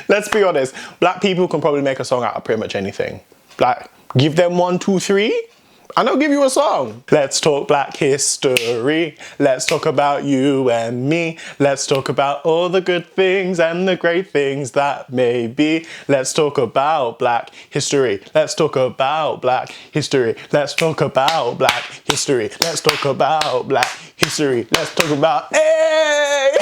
Let's be honest. Black people can probably make a song out of pretty much anything. Like, give them 1, 2, 3, and they'll give you a song. Let's talk black history. Let's talk about you and me. Let's talk about all the good things and the great things that may be. Let's talk about black history. Let's talk about black history. Let's talk about black history. Let's talk about black history. Let's talk about, hey!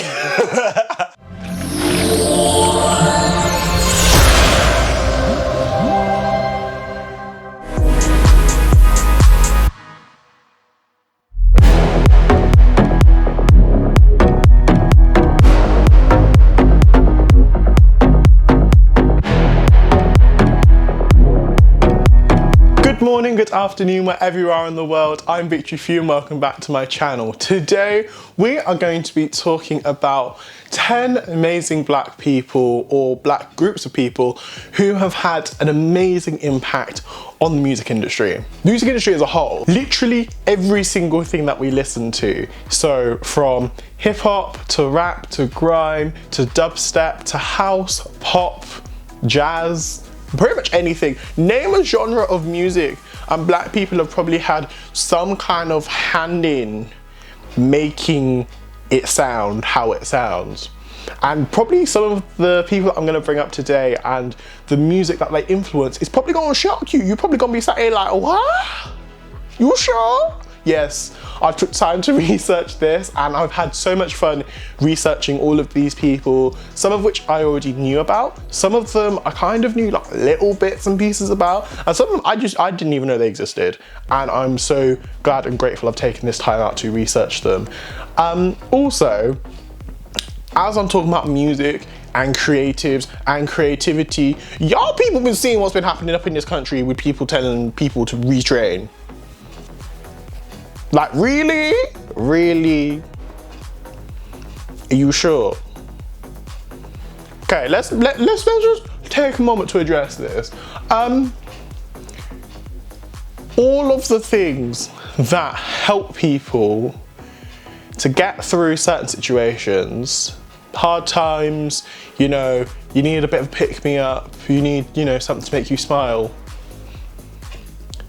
Good morning, good afternoon, wherever you are in the world. I'm Victoryforu and welcome back to my channel. Today, we are going to be talking about 10 amazing black people or black groups of people who have had an amazing impact on the music industry. The music industry as a whole, literally every single thing that we listen to. So from hip hop to rap to grime to dubstep to house, pop, jazz, pretty much anything. Name a genre of music and black people have probably had some kind of hand in making it sound how it sounds. And probably some of the people that I'm going to bring up today and the music that they influence is probably going to shock you. You're probably going to be sat here like, what? You sure? Yes, I took time to research this and I've had so much fun researching all of these people, some of which I already knew about, some of them I kind of knew like little bits and pieces about, and some of them I didn't even know they existed, and I'm so glad and grateful I've taken this time out to research them. Also, as I'm talking about music and creatives and creativity, y'all people been seeing what's been happening up in this country with people telling people to retrain. Like, really? Really? Are you sure? Okay, let's just take a moment to address this. All of the things that help people to get through certain situations, hard times, you know, you need a bit of a pick-me-up, you need, you know, something to make you smile.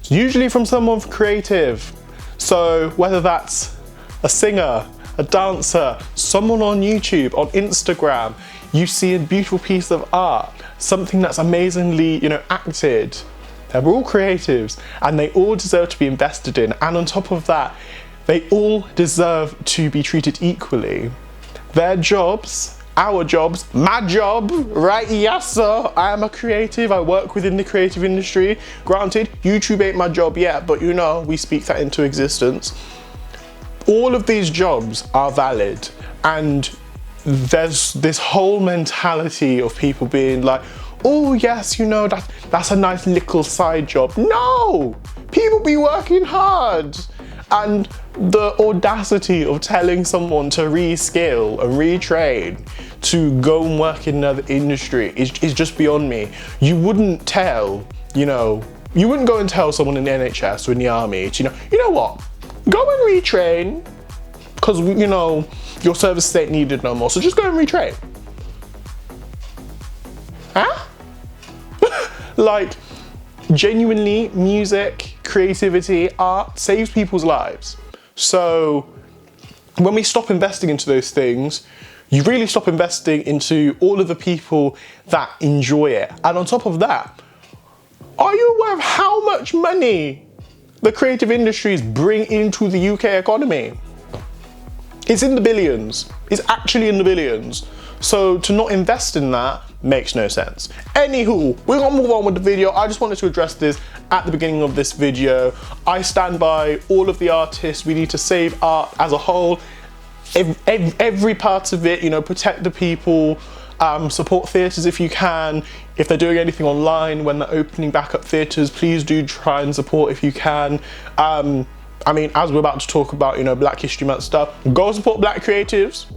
It's usually from someone creative. So whether that's a singer, a dancer, someone on YouTube, on Instagram, you see a beautiful piece of art, something that's amazingly, you know, acted. They're all creatives and they all deserve to be invested in. And on top of that, they all deserve to be treated equally. Their jobs, our jobs, my job, right? Yes, sir. I am a creative. I work within the creative industry. Granted, YouTube ain't my job yet, but you know, we speak that into existence. All of these jobs are valid, and there's this whole mentality of people being like, oh yes, you know, that's a nice little side job. No, people be working hard. And the audacity of telling someone to reskill and retrain to go and work in another industry is just beyond me. You wouldn't tell, you know, you wouldn't go and tell someone in the NHS or in the army to, you know what, go and retrain because, you know, your service ain't needed no more. So just go and retrain. Huh? Like, genuinely, music, creativity, art saves people's lives. So when we stop investing into those things, you really stop investing into all of the people that enjoy it. And on top of that, are you aware of how much money the creative industries bring into the UK economy? It's in the billions. It's actually in the billions. So to not invest in that makes no sense. Anywho, we're gonna move on with the video. I just wanted to address this at the beginning of this video. I stand by all of the artists. We need to save art as a whole. Every part of it, you know, protect the people, support theatres if you can. If they're doing anything online when they're opening back up theatres, please do try and support if you can. I mean, as we're about to talk about, you know, Black History Month stuff, go support black creatives.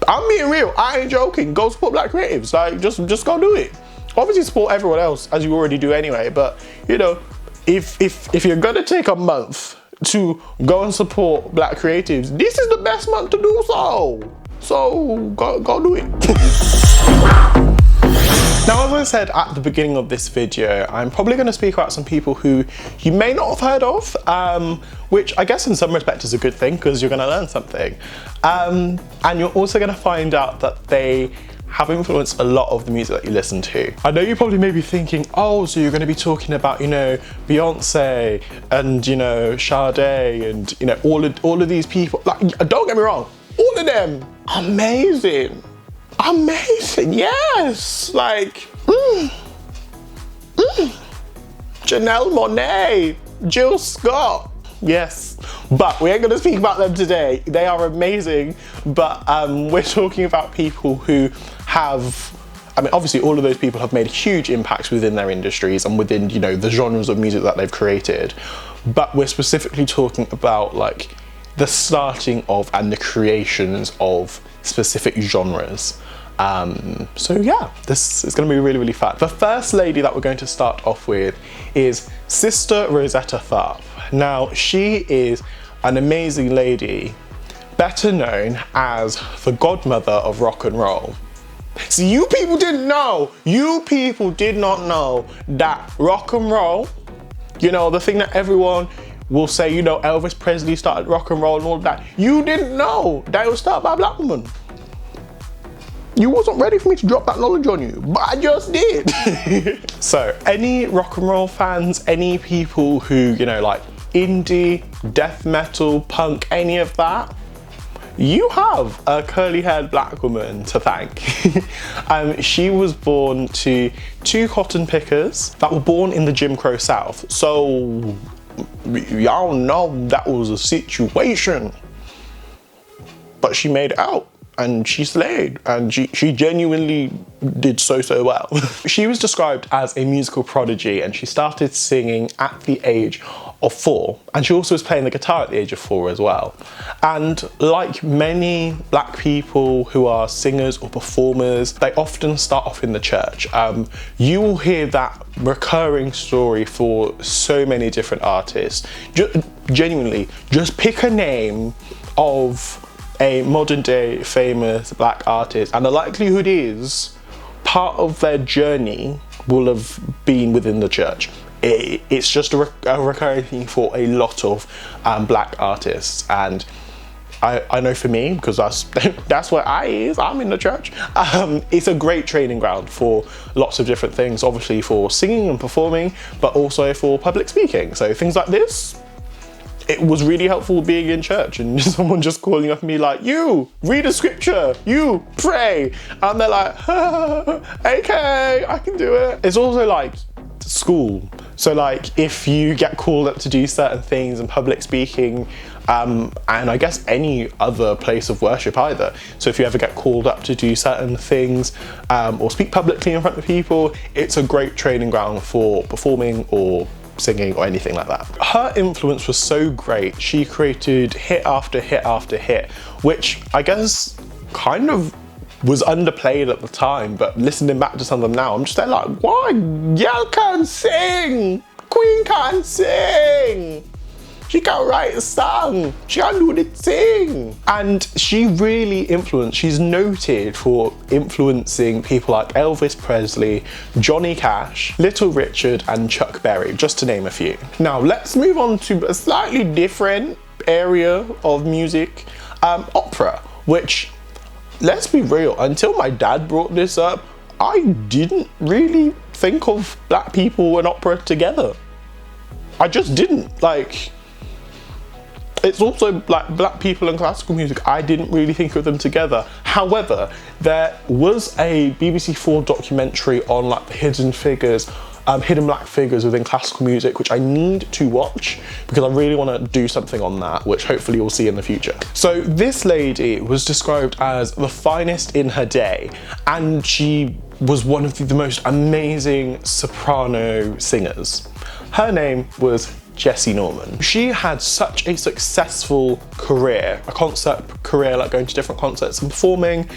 I'm being real, I ain't joking. Go support black creatives, like just go do it. Obviously support everyone else as you already do anyway, but you know, if you're gonna take a month to go and support black creatives, this is the best month to do so. so go do it. Now, as I said at the beginning of this video, I'm probably going to speak about some people who you may not have heard of, which I guess in some respect is a good thing because you're going to learn something. And you're also going to find out that they have influenced a lot of the music that you listen to. I know you probably may be thinking, oh, so you're going to be talking about, you know, Beyonce and, you know, Sade and, you know, all of these people. Like, don't get me wrong, all of them, amazing. Amazing, yes! Like, Janelle Monáe, Jill Scott, yes. But we ain't gonna speak about them today. They are amazing, but we're talking about people who have, I mean, obviously all of those people have made huge impacts within their industries and within, you know, the genres of music that they've created. But we're specifically talking about like the starting of and the creations of specific genres. So yeah, this is going to be really, really fun. The first lady that we're going to start off with is Sister Rosetta Tharpe. Now, she is an amazing lady, better known as the godmother of rock and roll. So you people didn't know, you people did not know that rock and roll, you know, the thing that everyone will say, you know, Elvis Presley started rock and roll and all that. You didn't know that it was started by a black woman. You wasn't ready for me to drop that knowledge on you, but I just did. So any rock and roll fans, any people who, you know, like indie, death metal, punk, any of that, you have a curly-haired black woman to thank. She was born to two cotton pickers that were born in the Jim Crow South. So y'all know that was a situation, but she made it out. And she slayed, and she genuinely did so well. She was described as a musical prodigy, and she started singing at the age of 4. And she also was playing the guitar at the age of 4 as well. And like many black people who are singers or performers, they often start off in the church. You will hear that recurring story for so many different artists. Genuinely, just pick a name of a modern day famous black artist, and the likelihood is part of their journey will have been within the church. It's just a recurring thing for a lot of black artists, and I know for me, because that's where I'm in the church. It's a great training ground for lots of different things, obviously for singing and performing, but also for public speaking. So things like this, it was really helpful being in church and someone just calling up me like, you read a scripture, you pray, and they're like, okay, I can do it. It's also like school. So like if you get called up to do certain things in public speaking, and I guess any other place of worship either. So if you ever get called up to do certain things or speak publicly in front of people, it's a great training ground for performing or singing or anything like that. Her influence was so great, she created hit after hit after hit, which I guess kind of was underplayed at the time, but listening back to some of them now, I'm just like, why? Y'all can't sing! Queen can't sing! She can't write a song, she can't do the thing. And she really influenced, she's noted for influencing people like Elvis Presley, Johnny Cash, Little Richard and Chuck Berry, just to name a few. Now let's move on to a slightly different area of music, opera, which, let's be real, until my dad brought this up, I didn't really think of black people and opera together. I just didn't. Like, it's also like black people and classical music, I didn't really think of them together. However, there was a BBC4 documentary on like the hidden black figures within classical music, which I need to watch because I really want to do something on that, which hopefully you'll see in the future. So this lady was described as the finest in her day, and she was one of the most amazing soprano singers. Her name was Jessie Norman. She had such a successful career, a concert career, like going to different concerts and performing,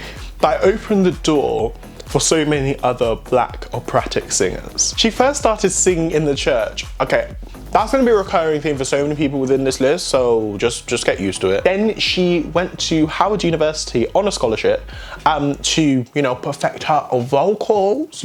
that opened the door for so many other black operatic singers. She first started singing in the church. Okay, That's going to be a recurring theme for so many people within this list, so just get used to it. Then she went to Howard University on a scholarship to, perfect her vocals,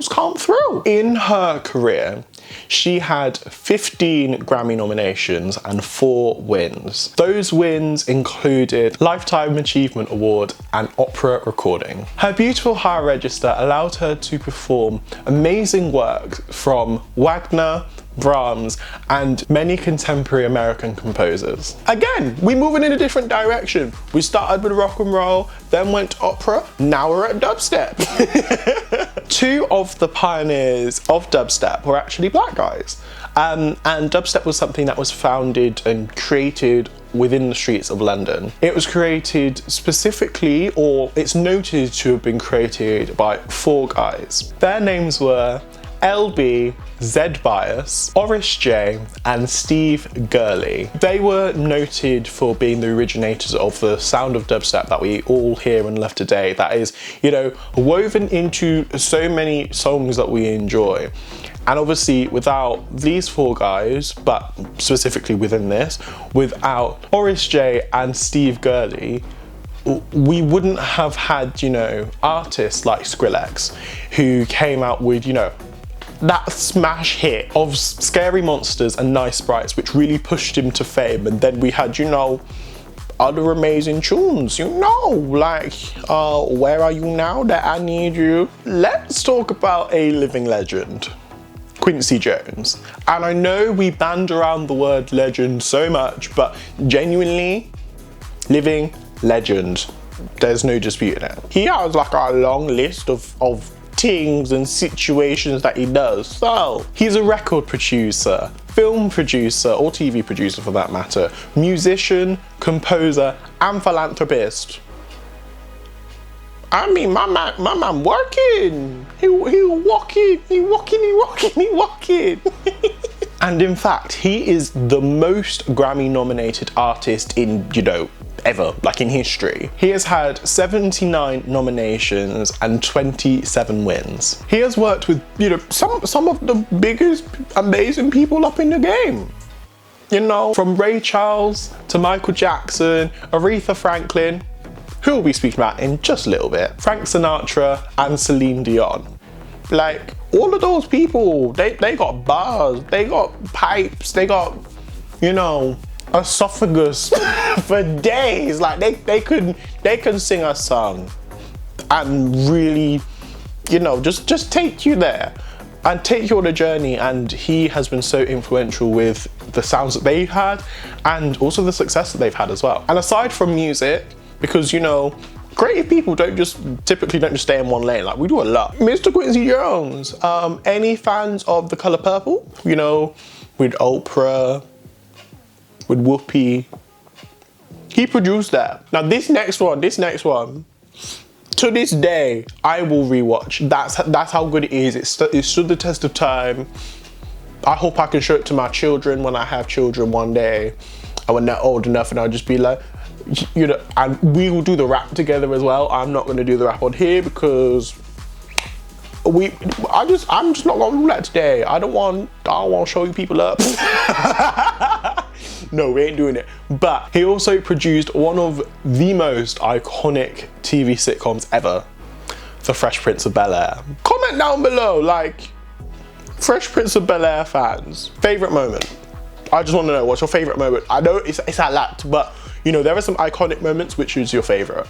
come through. In her career, she had 15 Grammy nominations and 4 wins. Those wins included Lifetime Achievement Award and Opera Recording. Her beautiful high register allowed her to perform amazing work from Wagner, Brahms, and many contemporary American composers. Again, we're moving in a different direction. We started with rock and roll, then went to opera, now we're at dubstep. 2 of the pioneers of dubstep were actually black guys. And dubstep was something that was founded and created within the streets of London. It was created specifically, or it's noted to have been created by 4 guys. Their names were LB, Zed Bias, Oris J, and Steve Gurley. They were noted for being the originators of the sound of dubstep that we all hear and love today, that is, woven into so many songs that we enjoy. And obviously without these 4 guys, but specifically within this, without Oris J and Steve Gurley, we wouldn't have had, artists like Skrillex who came out with, that smash hit of Scary Monsters and Nice Sprites, which really pushed him to fame. And then we had, other amazing tunes, like Where Are You Now That I Need You. Let's talk about a living legend, Quincy Jones. And I know we band around the word legend so much, but genuinely, living legend. There's no disputing it. He has like a long list of things and situations that he does. So he's a record producer, film producer, or TV producer for that matter, musician, composer, and philanthropist. I mean, my man working. He walking. And in fact, he is the most Grammy nominated artist in, ever, like in history. He has had 79 nominations and 27 wins. He has worked with, some of the biggest, amazing people up in the game. From Ray Charles to Michael Jackson, Aretha Franklin, who we'll be speaking about in just a little bit, Frank Sinatra and Celine Dion. Like, all of those people, they got bars, they got pipes, they got, esophagus for days. Like they can sing a song and really, just take you there and take you on a journey. And he has been so influential with the sounds that they've had and also the success that they've had as well. And aside from music, because creative people typically don't just stay in one lane. Like, we do a lot. Mr. Quincy Jones. Any fans of The Color Purple? With Oprah, with Whoopi. He produced that. Now this next one, to this day, I will rewatch. That's how good it is. It stood the test of time. I hope I can show it to my children when I have children one day. And when they're old enough, and I'll just be like, and we will do the rap together as well. I'm not gonna do the rap on here because I'm just not gonna do that today. I don't want to show you people up. No, we ain't doing it. But he also produced one of the most iconic TV sitcoms ever, The Fresh Prince of Bel-Air. Comment down below, like, Fresh Prince of Bel-Air fans, favorite moment. I just want to know, what's your favorite moment? I know it's a lot, but there are some iconic moments. Which is your favorite?